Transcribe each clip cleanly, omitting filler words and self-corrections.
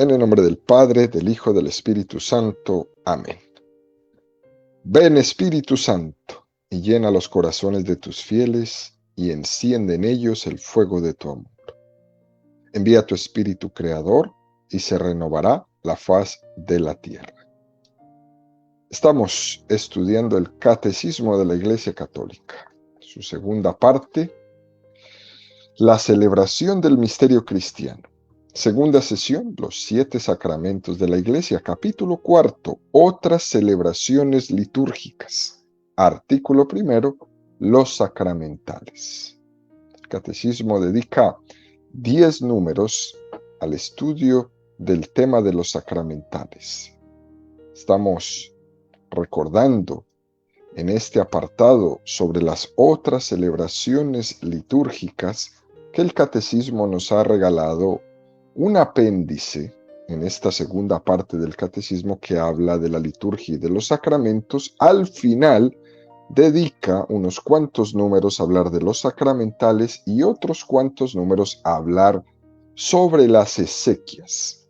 En el nombre del Padre, del Hijo, del Espíritu Santo. Amén. Ven, Espíritu Santo, y llena los corazones de tus fieles, y enciende en ellos el fuego de tu amor. Envía tu Espíritu Creador, y se renovará la faz de la tierra. Estamos estudiando el Catecismo de la Iglesia Católica. Su segunda parte, la celebración del misterio cristiano. Segunda sesión, los 7 sacramentos de la Iglesia. Capítulo 4, otras celebraciones litúrgicas. Artículo 1, los sacramentales. El Catecismo dedica 10 números al estudio del tema de los sacramentales. Estamos recordando en este apartado sobre las otras celebraciones litúrgicas que el Catecismo nos ha regalado un apéndice en esta segunda parte del Catecismo que habla de la liturgia y de los sacramentos. Al final dedica unos cuantos números a hablar de los sacramentales y otros cuantos números a hablar sobre las exequias.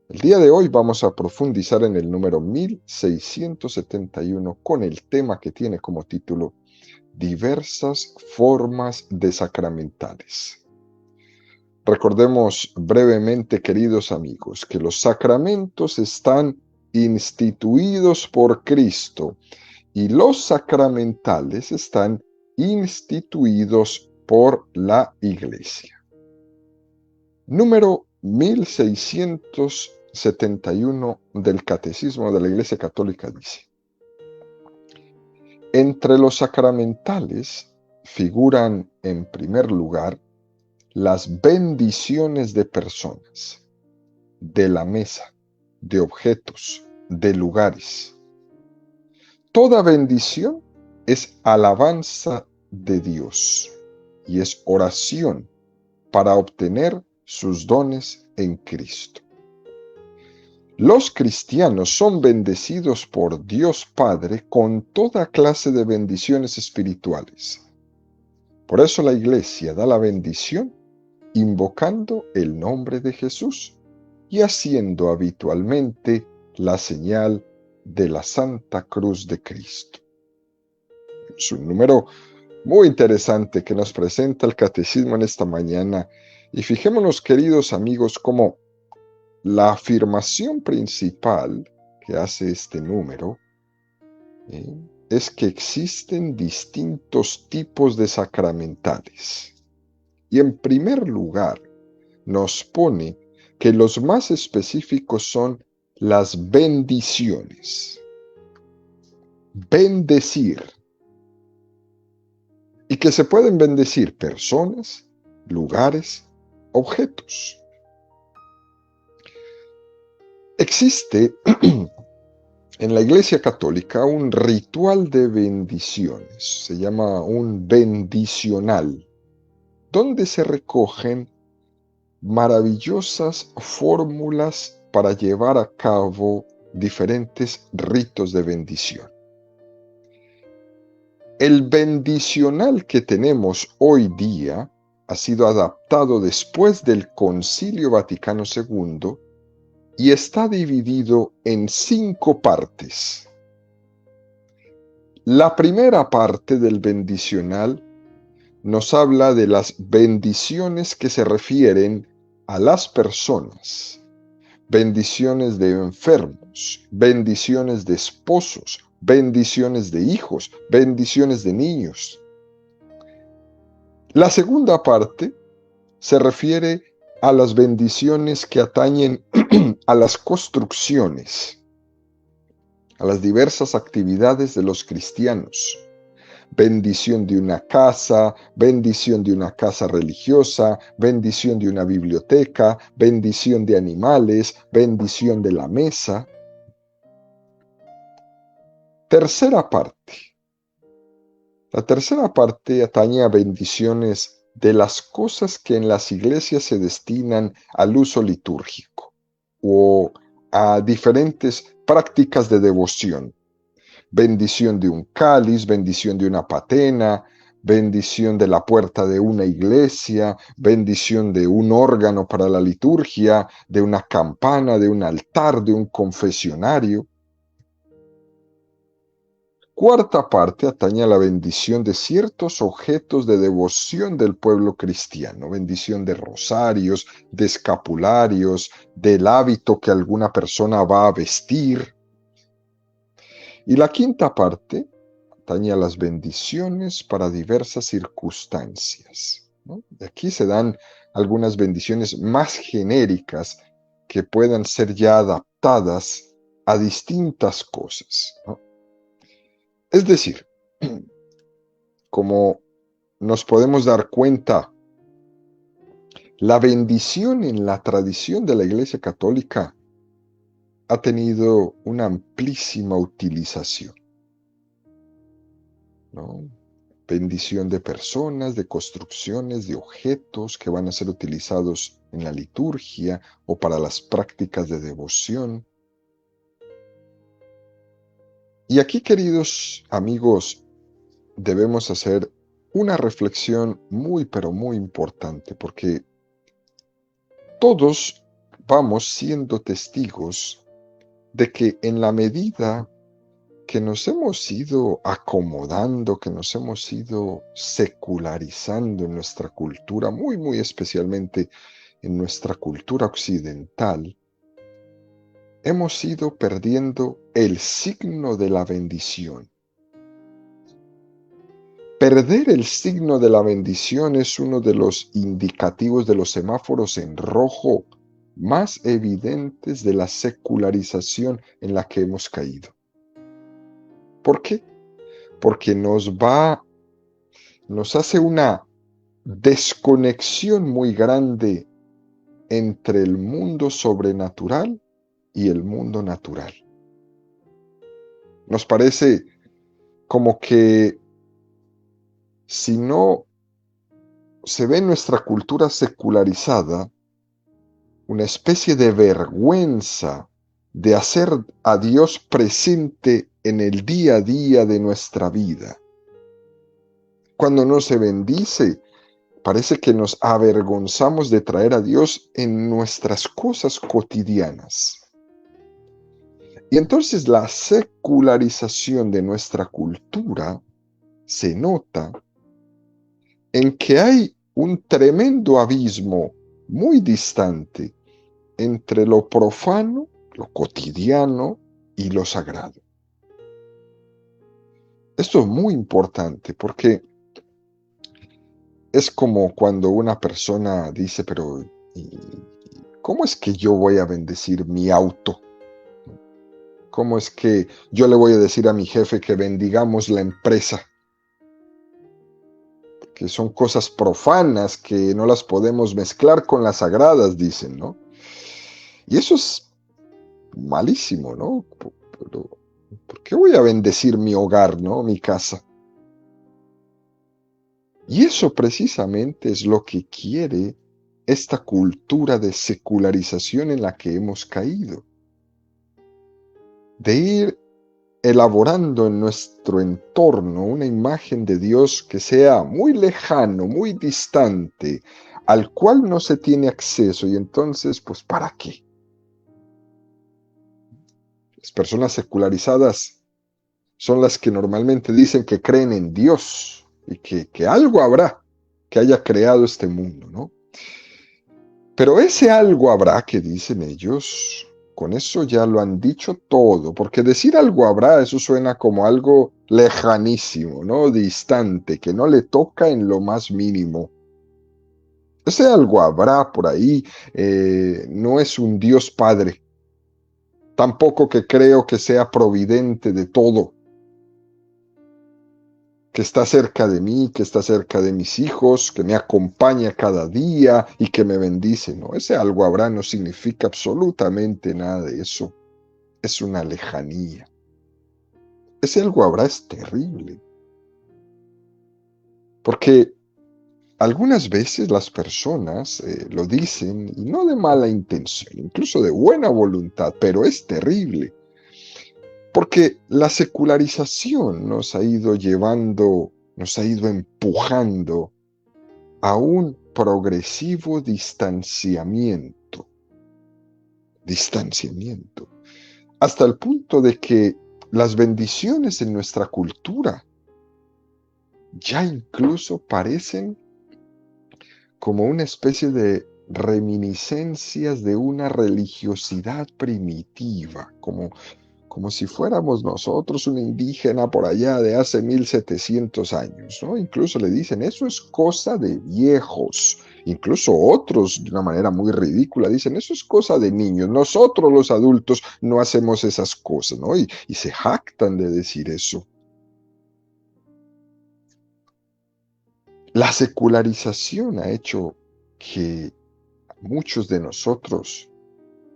El día de hoy vamos a profundizar en el número 1671 con el tema que tiene como título Diversas formas de sacramentales. Recordemos brevemente, queridos amigos, que los sacramentos están instituidos por Cristo y los sacramentales están instituidos por la Iglesia. Número 1671 del Catecismo de la Iglesia Católica dice: entre los sacramentales figuran en primer lugar las bendiciones de personas, de la mesa, de objetos, de lugares. Toda bendición es alabanza de Dios y es oración para obtener sus dones en Cristo. Los cristianos son bendecidos por Dios Padre con toda clase de bendiciones espirituales. Por eso la Iglesia da la bendición invocando el nombre de Jesús y haciendo habitualmente la señal de la Santa Cruz de Cristo. Es un número muy interesante que nos presenta el Catecismo en esta mañana. Y fijémonos, queridos amigos, cómo la afirmación principal que hace este número es que existen distintos tipos de sacramentales. Y en primer lugar, nos pone que los más específicos son las bendiciones. Bendecir. Y que se pueden bendecir personas, lugares, objetos. Existe en la Iglesia Católica un ritual de bendiciones, se llama un bendicional, donde se recogen maravillosas fórmulas para llevar a cabo diferentes ritos de bendición. El bendicional que tenemos hoy día ha sido adaptado después del Concilio Vaticano II y está dividido en 5 partes. La primera parte del bendicional nos habla de las bendiciones que se refieren a las personas, bendiciones de enfermos, bendiciones de esposos, bendiciones de hijos, bendiciones de niños. La segunda parte se refiere a las bendiciones que atañen a las construcciones, a las diversas actividades de los cristianos. Bendición de una casa religiosa, bendición de una biblioteca, bendición de animales, bendición de la mesa. Tercera parte. La tercera parte atañe a bendiciones de las cosas que en las iglesias se destinan al uso litúrgico o a diferentes prácticas de devoción. Bendición de un cáliz, bendición de una patena, bendición de la puerta de una iglesia, bendición de un órgano para la liturgia, de una campana, de un altar, de un confesionario. Cuarta parte atañe a la bendición de ciertos objetos de devoción del pueblo cristiano, bendición de rosarios, de escapularios, del hábito que alguna persona va a vestir. Y la quinta parte atañe a las bendiciones para diversas circunstancias, ¿no? De aquí se dan algunas bendiciones más genéricas que puedan ser ya adaptadas a distintas cosas, ¿no? Es decir, como nos podemos dar cuenta, la bendición en la tradición de la Iglesia Católica ha tenido una amplísima utilización, ¿no? Bendición de personas, de construcciones, de objetos que van a ser utilizados en la liturgia o para las prácticas de devoción. Y aquí, queridos amigos, debemos hacer una reflexión muy, pero muy importante, porque todos vamos siendo testigos de que en la medida que nos hemos ido acomodando, que nos hemos ido secularizando en nuestra cultura, muy, muy especialmente en nuestra cultura occidental, hemos ido perdiendo el signo de la bendición. Perder el signo de la bendición es uno de los indicativos de los semáforos en rojo más evidentes de la secularización en la que hemos caído. ¿Por qué? Porque nos hace una desconexión muy grande entre el mundo sobrenatural y el mundo natural. Nos parece como que si no se ve en nuestra cultura secularizada una especie de vergüenza de hacer a Dios presente en el día a día de nuestra vida. Cuando no se bendice, parece que nos avergonzamos de traer a Dios en nuestras cosas cotidianas. Y entonces la secularización de nuestra cultura se nota en que hay un tremendo abismo muy distante entre lo profano, lo cotidiano y lo sagrado. Esto es muy importante porque es como cuando una persona dice, pero ¿cómo es que yo voy a bendecir mi auto? ¿Cómo es que yo le voy a decir a mi jefe que bendigamos la empresa? Que son cosas profanas que no las podemos mezclar con las sagradas, dicen, ¿no? Y eso es malísimo, ¿no? Pero, ¿por qué voy a bendecir mi hogar, ¿no? Mi casa. Y eso precisamente es lo que quiere esta cultura de secularización en la que hemos caído. De ir elaborando en nuestro entorno una imagen de Dios que sea muy lejano, muy distante, al cual no se tiene acceso. Y entonces, pues, ¿para qué? Las personas secularizadas son las que normalmente dicen que creen en Dios y que algo habrá que haya creado este mundo, ¿no? Pero ese algo habrá que dicen ellos, con eso ya lo han dicho todo, porque decir algo habrá, eso suena como algo lejanísimo, ¿no? Distante, que no le toca en lo más mínimo. Ese algo habrá por ahí, no es un Dios Padre, tampoco que creo que sea providente de todo, que está cerca de mí, que está cerca de mis hijos, que me acompaña cada día y que me bendice. No, ese algo habrá no significa absolutamente nada de eso. Es una lejanía. Ese algo habrá es terrible. Porque algunas veces las personas lo dicen, y no de mala intención, incluso de buena voluntad, pero es terrible. Porque la secularización nos ha ido llevando nos ha ido empujando a un progresivo distanciamiento, hasta el punto de que las bendiciones en nuestra cultura ya incluso parecen como una especie de reminiscencias de una religiosidad primitiva, como si fuéramos nosotros un indígena por allá de hace 1700 años, ¿no? Incluso le dicen, eso es cosa de viejos. Incluso otros, de una manera muy ridícula, dicen, eso es cosa de niños. Nosotros los adultos no hacemos esas cosas, ¿no? Y se jactan de decir eso. La secularización ha hecho que a muchos de nosotros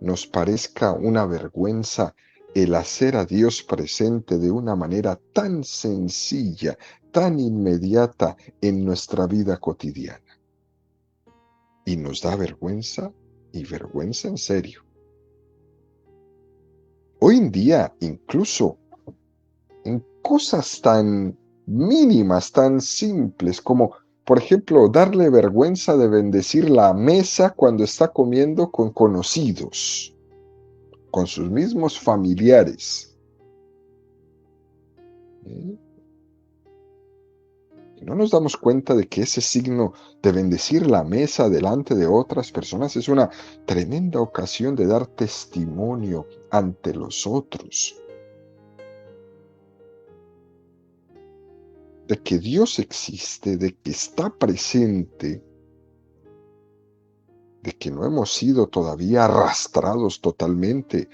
nos parezca una vergüenza el hacer a Dios presente de una manera tan sencilla, tan inmediata en nuestra vida cotidiana. Y nos da vergüenza, y vergüenza en serio. Hoy en día, incluso en cosas tan mínimas, tan simples como, por ejemplo, darle vergüenza de bendecir la mesa cuando está comiendo con conocidos, con sus mismos familiares. ¿Eh? Y no nos damos cuenta de que ese signo de bendecir la mesa delante de otras personas es una tremenda ocasión de dar testimonio ante los otros de que Dios existe, de que está presente, de que no hemos sido todavía arrastrados totalmente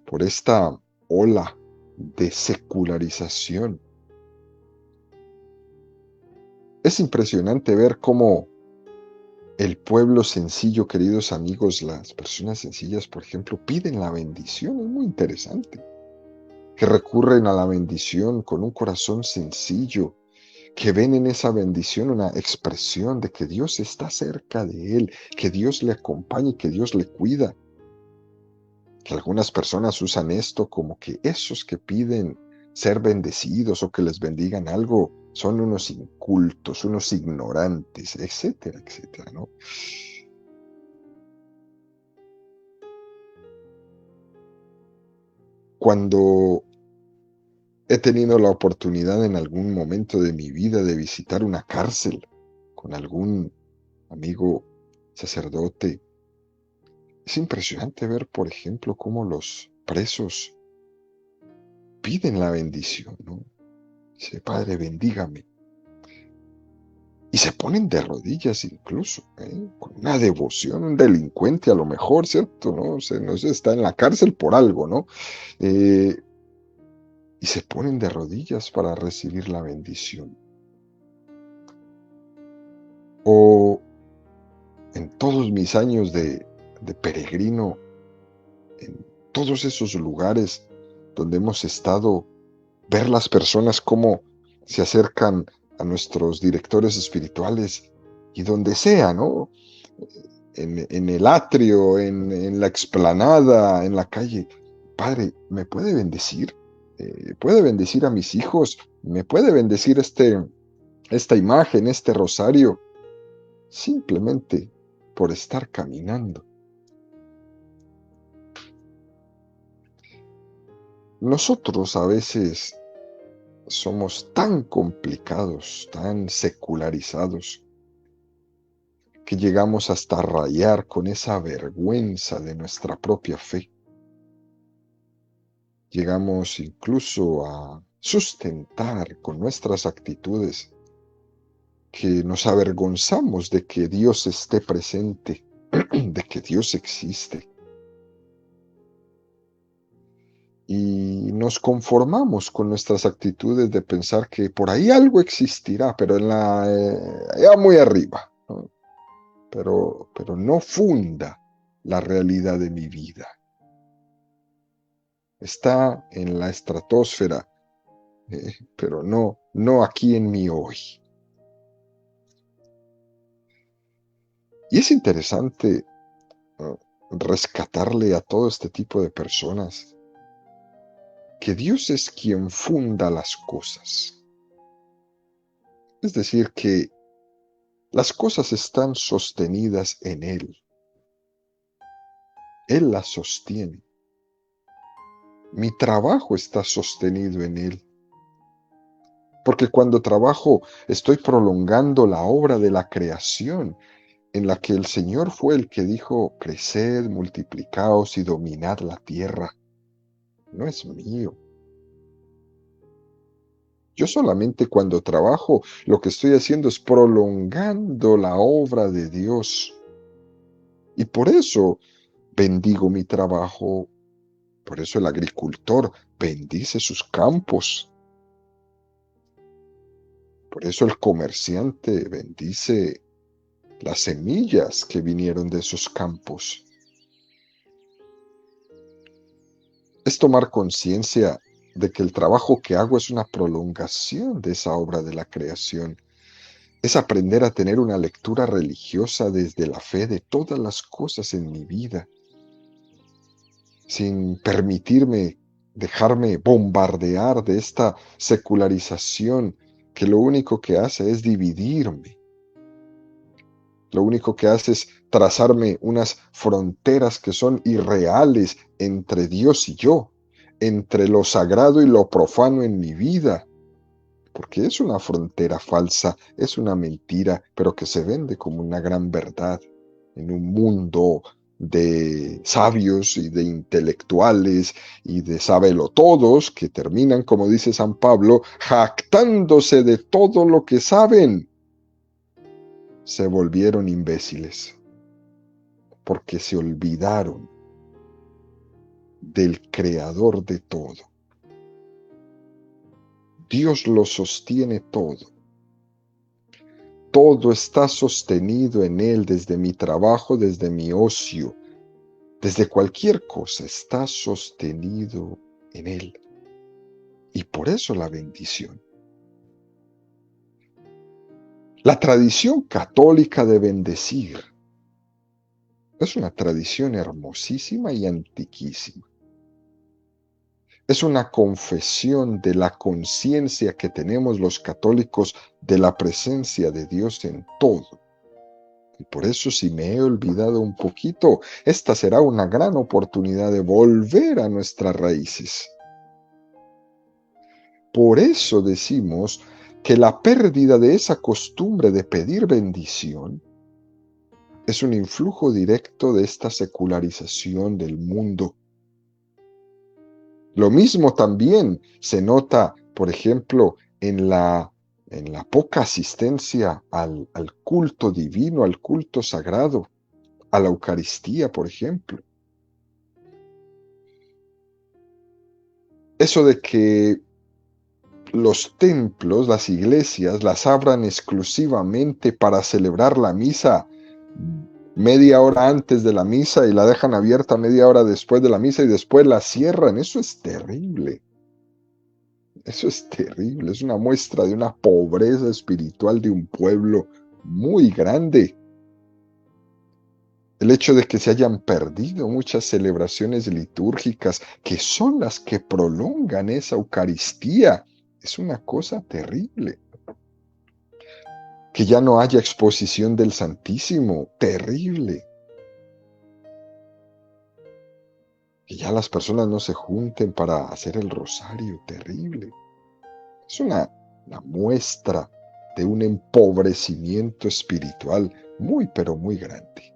por esta ola de secularización. Es impresionante ver cómo el pueblo sencillo, queridos amigos, las personas sencillas, por ejemplo, piden la bendición. Es muy interesante que recurren a la bendición con un corazón sencillo, que ven en esa bendición una expresión de que Dios está cerca de él, que Dios le acompaña y que Dios le cuida. Que algunas personas usan esto como que esos que piden ser bendecidos o que les bendigan algo son unos incultos, unos ignorantes, etcétera, etcétera, ¿no? Cuando he tenido la oportunidad en algún momento de mi vida de visitar una cárcel con algún amigo sacerdote, es impresionante ver, por ejemplo, cómo los presos piden la bendición, ¿no? Dice, Padre, bendígame. Y se ponen de rodillas incluso, ¿eh? Con una devoción, un delincuente a lo mejor, ¿cierto? ¿No? O sea, no sé, está en la cárcel por algo, ¿no? Eh, y se ponen de rodillas para recibir la bendición. O en todos mis años de peregrino, en todos esos lugares donde hemos estado, ver las personas cómo se acercan a nuestros directores espirituales y donde sea, ¿no? En el atrio, en la explanada, en la calle. Padre, ¿me puede bendecir? ¿Puede bendecir a mis hijos? ¿Me puede bendecir esta imagen, este rosario? Simplemente por estar caminando. Nosotros a veces somos tan complicados, tan secularizados, que llegamos hasta rayar con esa vergüenza de nuestra propia fe. Llegamos incluso a sustentar con nuestras actitudes que nos avergonzamos de que Dios esté presente, de que Dios existe. Y nos conformamos con nuestras actitudes de pensar que por ahí algo existirá, pero allá muy arriba, ¿no? Pero no funda la realidad de mi vida. Está en la estratosfera, pero no aquí en mi hoy. Y es interesante rescatarle a todo este tipo de personas que Dios es quien funda las cosas. Es decir, que las cosas están sostenidas en Él. Él las sostiene. Mi trabajo está sostenido en Él. Porque cuando trabajo estoy prolongando la obra de la creación, en la que el Señor fue el que dijo, creced, multiplicaos y dominad la tierra. No es mío. Yo solamente cuando trabajo lo que estoy haciendo es prolongando la obra de Dios. Y por eso bendigo mi trabajo. Por eso el agricultor bendice sus campos. Por eso el comerciante bendice las semillas que vinieron de esos campos. Es tomar conciencia de que el trabajo que hago es una prolongación de esa obra de la creación. Es aprender a tener una lectura religiosa desde la fe de todas las cosas en mi vida, sin permitirme dejarme bombardear de esta secularización que lo único que hace es dividirme. Lo único que hace es trazarme unas fronteras que son irreales entre Dios y yo, entre lo sagrado y lo profano en mi vida, porque es una frontera falsa, es una mentira, pero que se vende como una gran verdad en un mundo de sabios y de intelectuales y de sabelotodos que terminan, como dice San Pablo, jactándose de todo lo que saben. Se volvieron imbéciles porque se olvidaron del creador de todo. Dios lo sostiene todo. Todo está sostenido en Él, desde mi trabajo, desde mi ocio, desde cualquier cosa está sostenido en Él. Y por eso la bendición. La tradición católica de bendecir es una tradición hermosísima y antiquísima. Es una confesión de la conciencia que tenemos los católicos de la presencia de Dios en todo. Y por eso, si me he olvidado un poquito, esta será una gran oportunidad de volver a nuestras raíces. Por eso decimos que la pérdida de esa costumbre de pedir bendición es un influjo directo de esta secularización del mundo. Lo mismo también se nota, por ejemplo, en la poca asistencia al culto divino, al culto sagrado, a la Eucaristía, por ejemplo. Eso de que los templos, las iglesias, las abran exclusivamente para celebrar la misa media hora antes de la misa y la dejan abierta media hora después de la misa y después la cierran. Eso es terrible. Eso es terrible. Es una muestra de una pobreza espiritual de un pueblo muy grande. El hecho de que se hayan perdido muchas celebraciones litúrgicas que son las que prolongan esa Eucaristía es una cosa terrible. Que ya no haya exposición del Santísimo, terrible. Que ya las personas no se junten para hacer el rosario, terrible. Es una muestra de un empobrecimiento espiritual muy, pero muy grande.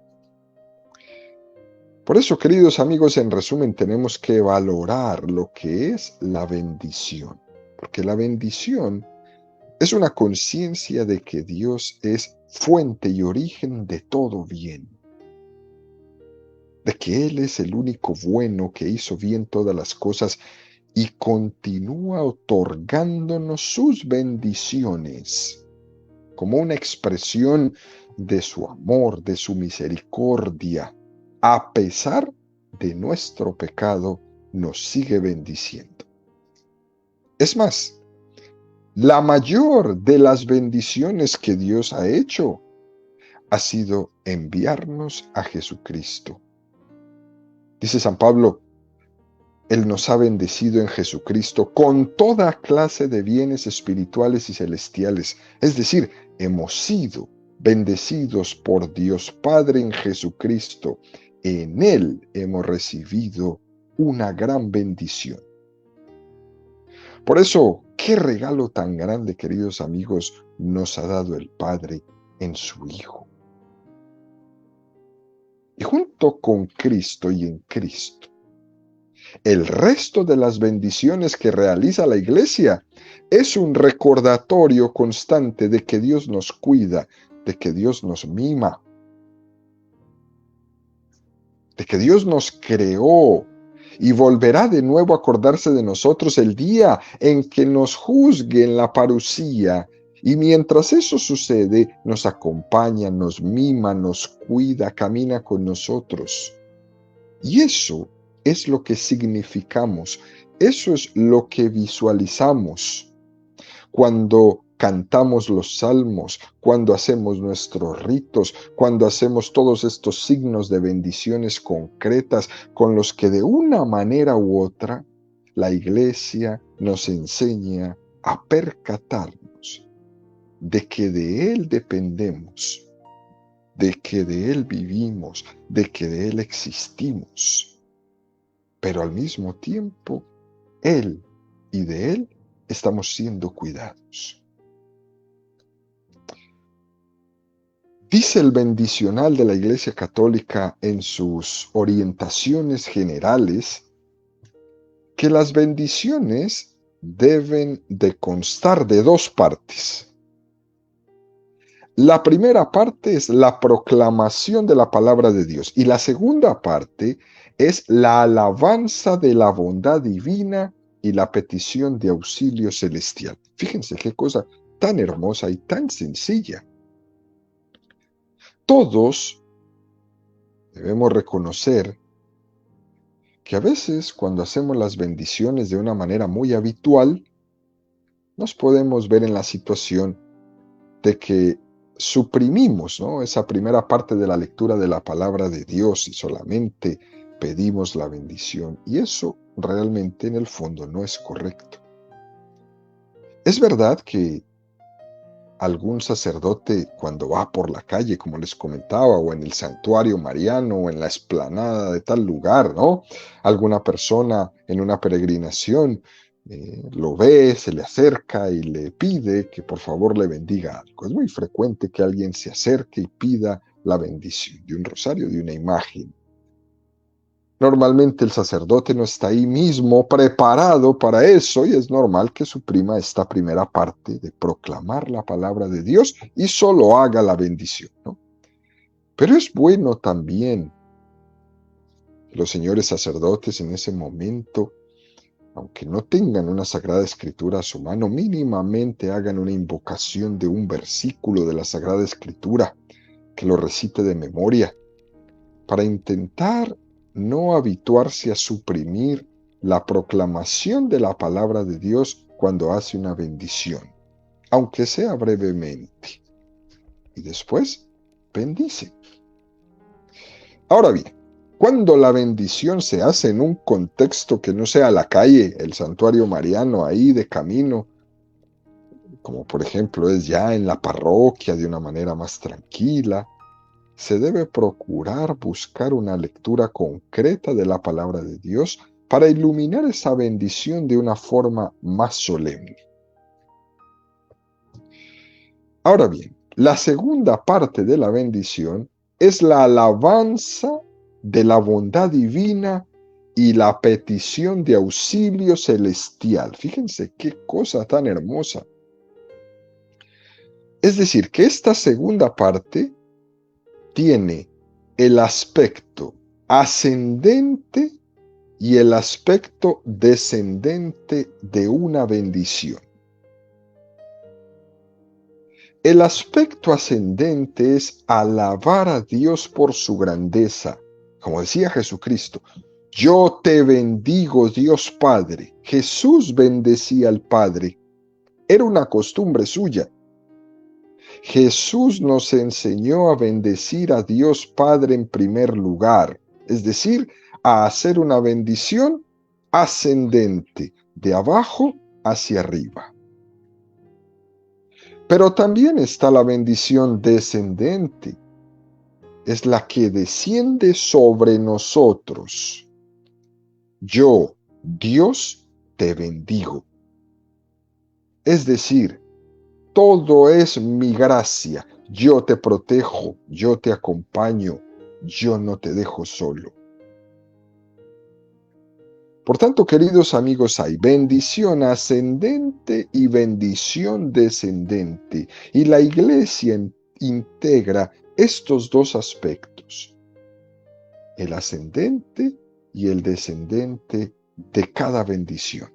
Por eso, queridos amigos, en resumen, tenemos que valorar lo que es la bendición, porque la bendición es una conciencia de que Dios es fuente y origen de todo bien, de que Él es el único bueno que hizo bien todas las cosas y continúa otorgándonos sus bendiciones como una expresión de su amor, de su misericordia. A pesar de nuestro pecado, nos sigue bendiciendo. Es más, la mayor de las bendiciones que Dios ha hecho ha sido enviarnos a Jesucristo. Dice San Pablo, Él nos ha bendecido en Jesucristo con toda clase de bienes espirituales y celestiales. Es decir, hemos sido bendecidos por Dios Padre en Jesucristo. En Él hemos recibido una gran bendición. Por eso, qué regalo tan grande, queridos amigos, nos ha dado el Padre en su Hijo. Y junto con Cristo y en Cristo, el resto de las bendiciones que realiza la Iglesia es un recordatorio constante de que Dios nos cuida, de que Dios nos mima, de que Dios nos creó y volverá de nuevo a acordarse de nosotros el día en que nos juzgue en la parucía. Y mientras eso sucede, nos acompaña, nos mima, nos cuida, camina con nosotros. Y eso es lo que significamos, eso es lo que visualizamos cuando cantamos los salmos, cuando hacemos nuestros ritos, cuando hacemos todos estos signos de bendiciones concretas con los que de una manera u otra la Iglesia nos enseña a percatarnos de que de Él dependemos, de que de Él vivimos, de que de Él existimos. Pero al mismo tiempo, Él y de Él estamos siendo cuidados. Dice el bendicional de la Iglesia Católica en sus orientaciones generales que las bendiciones deben de constar de dos partes. La primera parte es la proclamación de la palabra de Dios y la segunda parte es la alabanza de la bondad divina y la petición de auxilio celestial. Fíjense qué cosa tan hermosa y tan sencilla. Todos debemos reconocer que a veces cuando hacemos las bendiciones de una manera muy habitual, nos podemos ver en la situación de que suprimimos, ¿no?, esa primera parte de la lectura de la palabra de Dios y solamente pedimos la bendición. Y eso realmente en el fondo no es correcto. Es verdad que algún sacerdote cuando va por la calle, como les comentaba, o en el santuario mariano, o en la explanada de tal lugar, ¿no? Alguna persona en una peregrinación lo ve, se le acerca y le pide que por favor le bendiga algo. Es muy frecuente que alguien se acerque y pida la bendición de un rosario, de una imagen. Normalmente el sacerdote no está ahí mismo preparado para eso y es normal que suprima esta primera parte de proclamar la palabra de Dios y solo haga la bendición, ¿no? Pero es bueno también que los señores sacerdotes en ese momento, aunque no tengan una sagrada escritura a su mano, mínimamente hagan una invocación de un versículo de la Sagrada Escritura, que lo recite de memoria, para intentar no habituarse a suprimir la proclamación de la palabra de Dios cuando hace una bendición, aunque sea brevemente. Y después bendice. Ahora bien, cuando la bendición se hace en un contexto que no sea la calle, el santuario mariano ahí de camino, como por ejemplo es ya en la parroquia de una manera más tranquila, se debe procurar buscar una lectura concreta de la palabra de Dios para iluminar esa bendición de una forma más solemne. Ahora bien, la segunda parte de la bendición es la alabanza de la bondad divina y la petición de auxilio celestial. Fíjense qué cosa tan hermosa. Es decir, que esta segunda parte tiene el aspecto ascendente y el aspecto descendente de una bendición. El aspecto ascendente es alabar a Dios por su grandeza. Como decía Jesucristo, yo te bendigo, Dios Padre. Jesús bendecía al Padre. Era una costumbre suya. Jesús nos enseñó a bendecir a Dios Padre en primer lugar, es decir, a hacer una bendición ascendente, de abajo hacia arriba. Pero también está la bendición descendente, es la que desciende sobre nosotros. Yo, Dios, te bendigo. Es decir, todo es mi gracia. Yo te protejo, yo te acompaño, yo no te dejo solo. Por tanto, queridos amigos, hay bendición ascendente y bendición descendente. Y la iglesia integra estos dos aspectos, el ascendente y el descendente de cada bendición.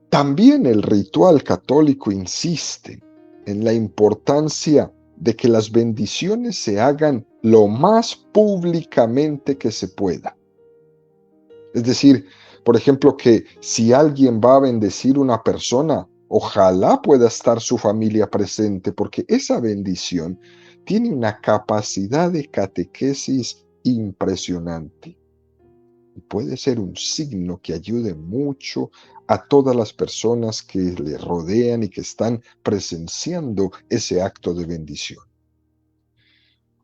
También el ritual católico insiste en la importancia de que las bendiciones se hagan lo más públicamente que se pueda. Es decir, por ejemplo, que si alguien va a bendecir una persona, ojalá pueda estar su familia presente, porque esa bendición tiene una capacidad de catequesis impresionante. Y puede ser un signo que ayude mucho a todas las personas que le rodean y que están presenciando ese acto de bendición.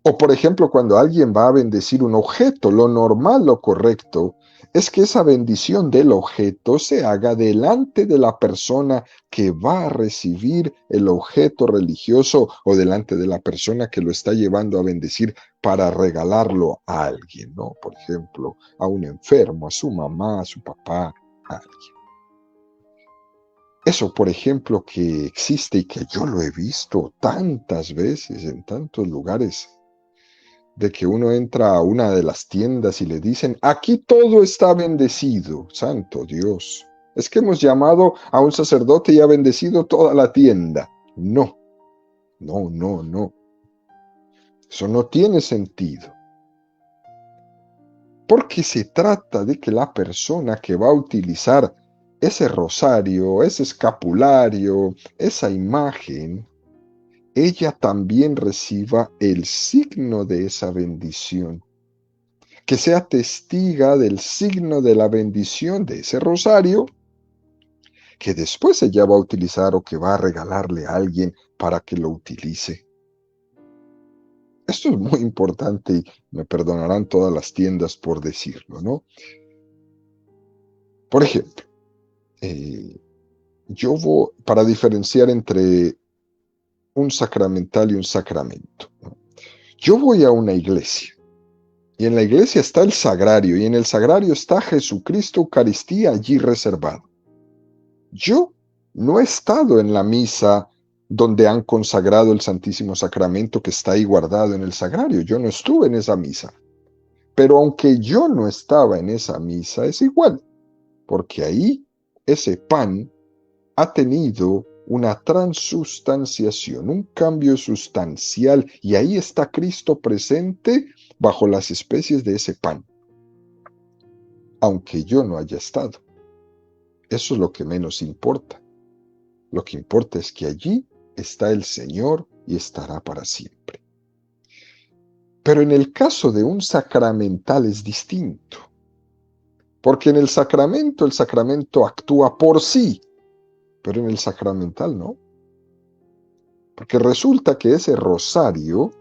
O por ejemplo, cuando alguien va a bendecir un objeto, lo normal, lo correcto, es que esa bendición del objeto se haga delante de la persona que va a recibir el objeto religioso o delante de la persona que lo está llevando a bendecir para regalarlo a alguien, ¿no? Por ejemplo, a un enfermo, a su mamá, a su papá, a alguien. Eso, por ejemplo, que existe y que yo lo he visto tantas veces en tantos lugares, de que uno entra a una de las tiendas y le dicen, aquí todo está bendecido, santo Dios. Es que hemos llamado a un sacerdote y ha bendecido toda la tienda. No, no, no, no. Eso no tiene sentido. Porque se trata de que la persona que va a utilizar ese rosario, ese escapulario, esa imagen, ella también reciba el signo de esa bendición, que sea testiga del signo de la bendición de ese rosario, que después ella va a utilizar o que va a regalarle a alguien para que lo utilice. Esto es muy importante y me perdonarán todas las tiendas por decirlo, ¿no? Por ejemplo, yo voy para diferenciar entre un sacramental y un sacramento, ¿no? Yo voy a una iglesia y en la iglesia está el sagrario y en el sagrario está Jesucristo Eucaristía allí reservado. Yo no he estado en la misa donde han consagrado el Santísimo Sacramento que está ahí guardado en el sagrario. Yo no estuve en esa misa. Pero aunque yo no estaba en esa misa, es igual, porque ahí ese pan ha tenido una transustanciación, un cambio sustancial, y ahí está Cristo presente bajo las especies de ese pan, aunque yo no haya estado. Eso es lo que menos importa. Lo que importa es que allí está el Señor y estará para siempre. Pero en el caso de un sacramental es distinto, porque en el sacramento actúa por sí, pero en el sacramental no. Porque resulta que ese rosario,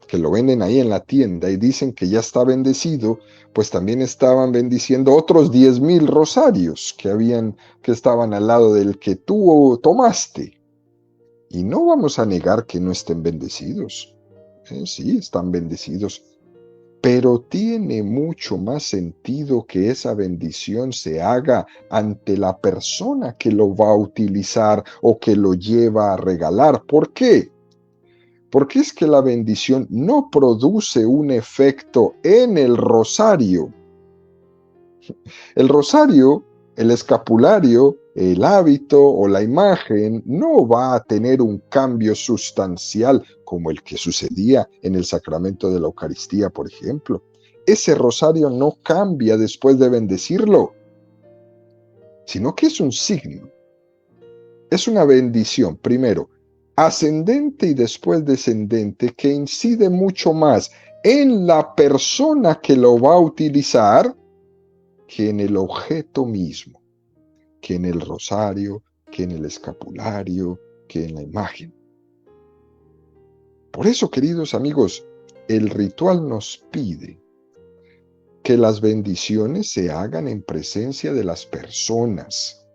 que lo venden ahí en la tienda y dicen que ya está bendecido, pues también estaban bendiciendo otros 10,000 rosarios que estaban al lado del que tú tomaste. Y no vamos a negar que no estén bendecidos. Sí, están bendecidos. Pero tiene mucho más sentido que esa bendición se haga ante la persona que lo va a utilizar o que lo lleva a regalar. ¿Por qué? Porque es que la bendición no produce un efecto en el rosario. El rosario, el escapulario, el hábito o la imagen no va a tener un cambio sustancial como el que sucedía en el sacramento de la Eucaristía, por ejemplo. Ese rosario no cambia después de bendecirlo, sino que es un signo. Es una bendición, primero, ascendente y después descendente, que incide mucho más en la persona que lo va a utilizar que en el objeto mismo, que en el rosario, que en el escapulario, que en la imagen. Por eso, queridos amigos, el ritual nos pide que las bendiciones se hagan en presencia de las personas,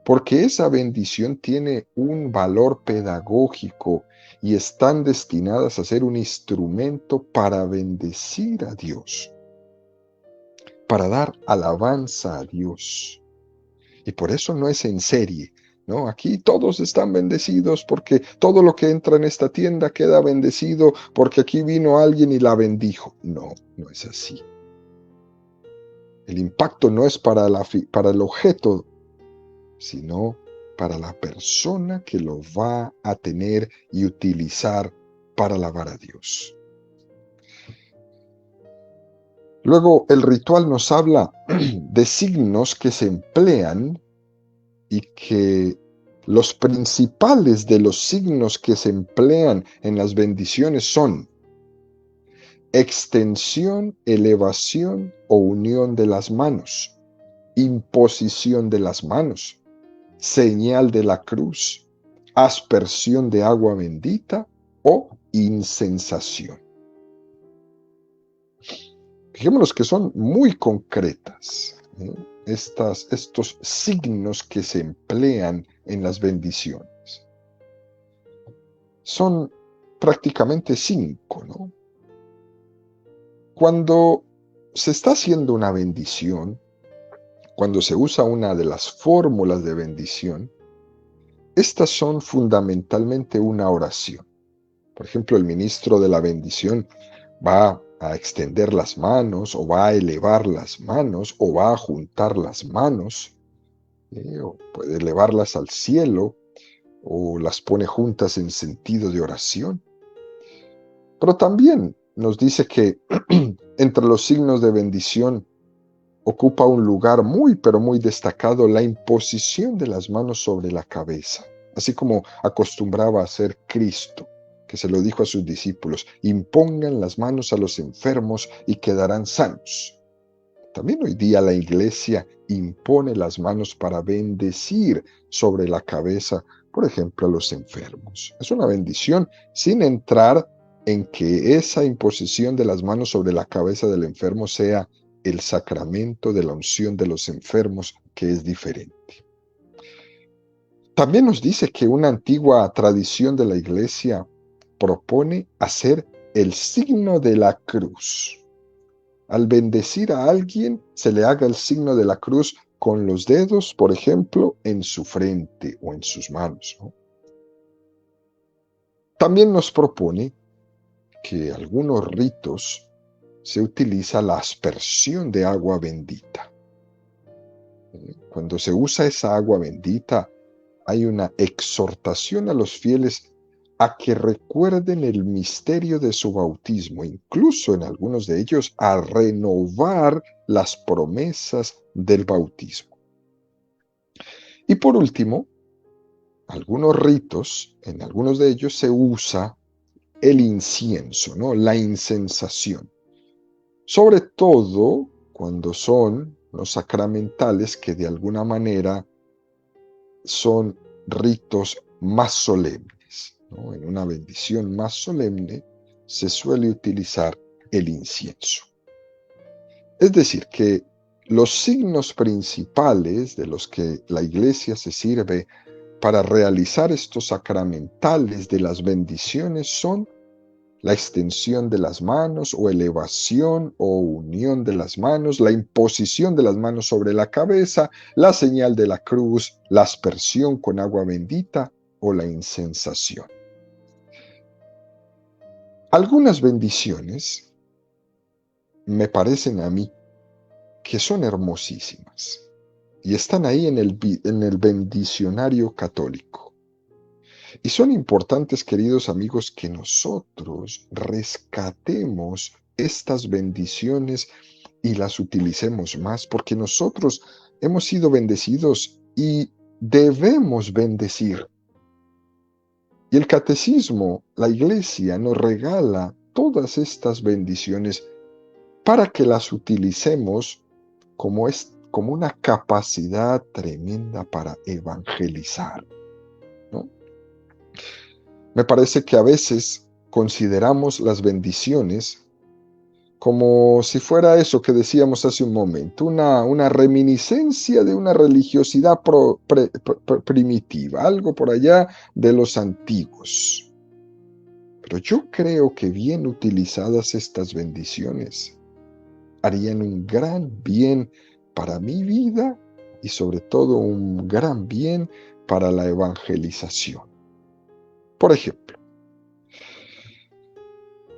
porque esa bendición tiene un valor pedagógico y están destinadas a ser un instrumento para bendecir a Dios, para dar alabanza a Dios. Y por eso no es en serie, ¿no? Aquí todos están bendecidos porque todo lo que entra en esta tienda queda bendecido porque aquí vino alguien y la bendijo. No, no es así. El impacto no es para el objeto, sino para la persona que lo va a tener y utilizar para alabar a Dios. Luego, el ritual nos habla de signos que se emplean y que los principales de los signos que se emplean en las bendiciones son extensión, elevación o unión de las manos, imposición de las manos, señal de la cruz, aspersión de agua bendita o incensación. Fijémonos que son muy concretas, ¿eh? Estos signos que se emplean en las bendiciones. Son prácticamente 5, ¿no? Cuando se está haciendo una bendición, cuando se usa una de las fórmulas de bendición, estas son fundamentalmente una oración. Por ejemplo, el ministro de la bendición va a extender las manos, o va a elevar las manos, o va a juntar las manos, o puede elevarlas al cielo, o las pone juntas en sentido de oración. Pero también nos dice que entre los signos de bendición ocupa un lugar muy, pero muy destacado la imposición de las manos sobre la cabeza, así como acostumbraba a hacer Cristo, que se lo dijo a sus discípulos: impongan las manos a los enfermos y quedarán sanos. También hoy día la iglesia impone las manos para bendecir sobre la cabeza, por ejemplo, a los enfermos. Es una bendición sin entrar en que esa imposición de las manos sobre la cabeza del enfermo sea el sacramento de la unción de los enfermos, que es diferente. También nos dice que una antigua tradición de la iglesia propone hacer el signo de la cruz. Al bendecir a alguien, se le haga el signo de la cruz con los dedos, por ejemplo, en su frente o en sus manos, ¿no? También nos propone que algunos ritos se utiliza la aspersión de agua bendita. Cuando se usa esa agua bendita, hay una exhortación a los fieles a que recuerden el misterio de su bautismo, incluso en algunos de ellos a renovar las promesas del bautismo. Y por último, algunos ritos, en algunos de ellos se usa el incienso, ¿no? La incensación. Sobre todo cuando son los sacramentales que de alguna manera son ritos más solemnes, ¿no? En una bendición más solemne se suele utilizar el incienso. Es decir, que los signos principales de los que la iglesia se sirve para realizar estos sacramentales de las bendiciones son la extensión de las manos o elevación o unión de las manos, la imposición de las manos sobre la cabeza, la señal de la cruz, la aspersión con agua bendita o la incensación. Algunas bendiciones me parecen a mí que son hermosísimas y están ahí en el bendicionario católico. Y son importantes, queridos amigos, que nosotros rescatemos estas bendiciones y las utilicemos más, porque nosotros hemos sido bendecidos y debemos bendecir. Y el catecismo, la iglesia, nos regala todas estas bendiciones para que las utilicemos como una capacidad tremenda para evangelizar, ¿no? Me parece que a veces consideramos las bendiciones como si fuera eso que decíamos hace un momento, una reminiscencia de una religiosidad primitiva, algo por allá de los antiguos. Pero yo creo que bien utilizadas estas bendiciones harían un gran bien para mi vida y sobre todo un gran bien para la evangelización. Por ejemplo,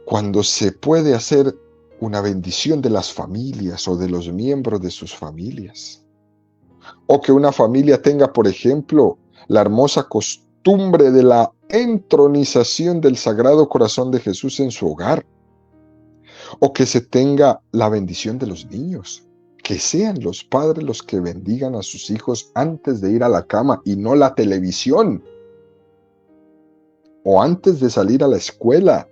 cuando se puede hacer una bendición de las familias o de los miembros de sus familias, o que una familia tenga, por ejemplo, la hermosa costumbre de la entronización del Sagrado Corazón de Jesús en su hogar, o que se tenga la bendición de los niños, que sean los padres los que bendigan a sus hijos antes de ir a la cama y no la televisión, o antes de salir a la escuela.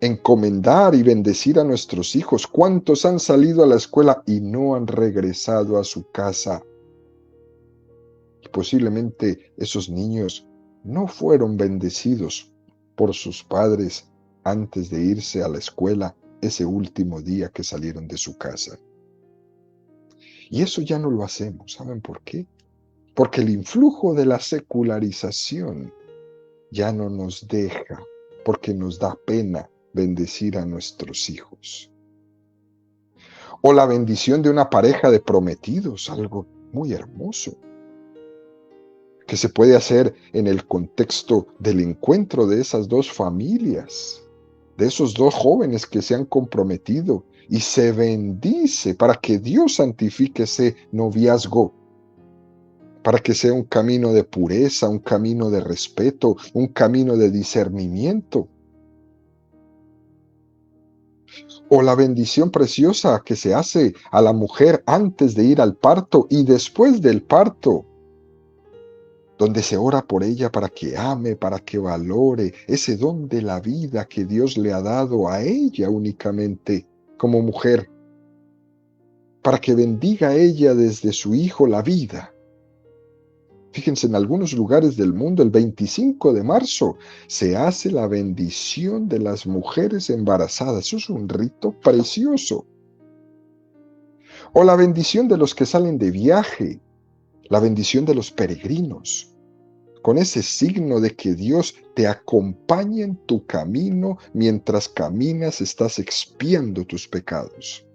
Encomendar y bendecir a nuestros hijos. ¿Cuántos han salido a la escuela y no han regresado a su casa? Y posiblemente esos niños no fueron bendecidos por sus padres antes de irse a la escuela ese último día que salieron de su casa. Y eso ya no lo hacemos. ¿Saben por qué? Porque el influjo de la secularización ya no nos deja, porque nos da pena bendecir a nuestros hijos. O la bendición de una pareja de prometidos, algo muy hermoso, que se puede hacer en el contexto del encuentro de esas dos familias, de esos dos jóvenes que se han comprometido, y se bendice para que Dios santifique ese noviazgo, para que sea un camino de pureza, un camino de respeto, un camino de discernimiento. O la bendición preciosa que se hace a la mujer antes de ir al parto y después del parto, donde se ora por ella para que ame, para que valore ese don de la vida que Dios le ha dado a ella únicamente como mujer, para que bendiga a ella desde su hijo la vida. Fíjense, en algunos lugares del mundo, el 25 de marzo, se hace la bendición de las mujeres embarazadas. Eso es un rito precioso. O la bendición de los que salen de viaje, la bendición de los peregrinos, con ese signo de que Dios te acompaña en tu camino mientras caminas, estás expiando tus pecados.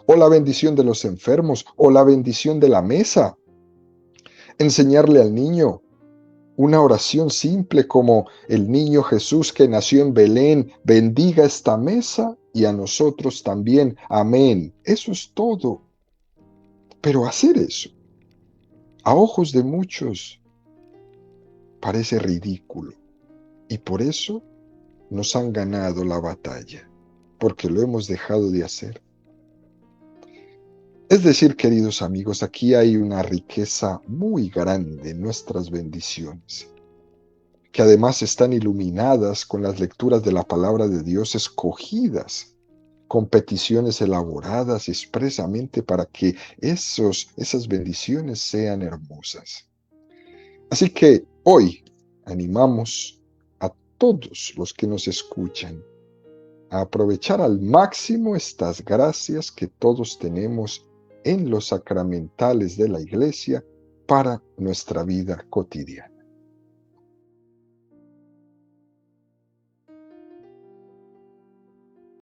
O la bendición de los enfermos, o la bendición de la mesa. Enseñarle al niño una oración simple como el niño Jesús que nació en Belén, bendiga esta mesa y a nosotros también. Amén. Eso es todo. Pero hacer eso, a ojos de muchos, parece ridículo. Y por eso nos han ganado la batalla, porque lo hemos dejado de hacer. Es decir, queridos amigos, aquí hay una riqueza muy grande en nuestras bendiciones, que además están iluminadas con las lecturas de la palabra de Dios escogidas, con peticiones elaboradas expresamente para que esas bendiciones sean hermosas. Así que hoy animamos a todos los que nos escuchan a aprovechar al máximo estas gracias que todos tenemos en los sacramentales de la Iglesia para nuestra vida cotidiana.